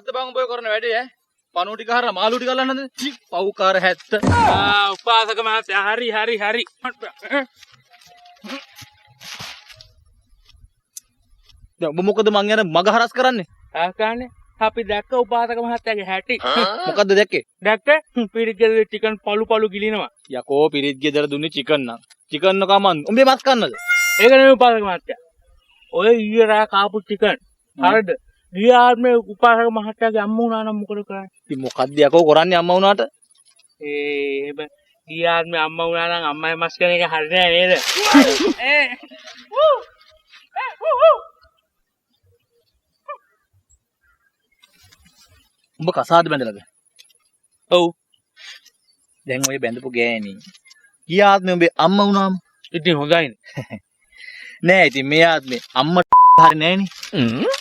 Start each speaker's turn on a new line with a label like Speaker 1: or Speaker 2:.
Speaker 1: මොකද්ද බං ඔබ කරන වැඩේ ඈ? පණු ටික හරලා මාළු ටික අල්ලන්නද? පව්කාර 70.
Speaker 2: උපාසක මහත්තයා හරි.
Speaker 1: දැන් ඔබ මොකද මං යන මග හරස් කරන්නේ?
Speaker 2: ආකානේ අපි දැක්ක උපාසක මහත්තයාගේ හැටි.
Speaker 1: මොකද්ද දැක්කේ?
Speaker 2: දැක්ක පිරිත් ගෙදර චිකන් පළු ගිලිනවා.
Speaker 1: යකෝ පිරිත් ගෙදර දුන්නේ චිකන් නම්. චිකන් නකමන් උඹේ මස් කන්නද?
Speaker 2: ඒක නෙමෙයි උපාසක මහත්තයා. ඔය ඊයේ රා කාපු චිකන්. හරිද? ගියාත්මේ උපාසක මහත්තයාගේ අම්මා වුණා නම් මොකද කරන්නේ?
Speaker 1: ඉතින් මොකද්ද යකෝ කරන්නේ අම්මා වුණාට?
Speaker 2: එහෙම ගියාත්මේ අම්මා වුණා නම් අම්මයි මස් කන එක හරි නෑ නේද?
Speaker 1: උඹ කසාද බැඳලාද?
Speaker 2: ඔව්.
Speaker 1: දැන් ඔය බැඳපු ගෑණි. ගියාත්මේ උඹේ අම්මා වුණාම
Speaker 2: ඉතින් හොඳයිනේ.
Speaker 1: නෑ ඉතින් මේ ආත්මේ අම්මා හරි නෑනේ.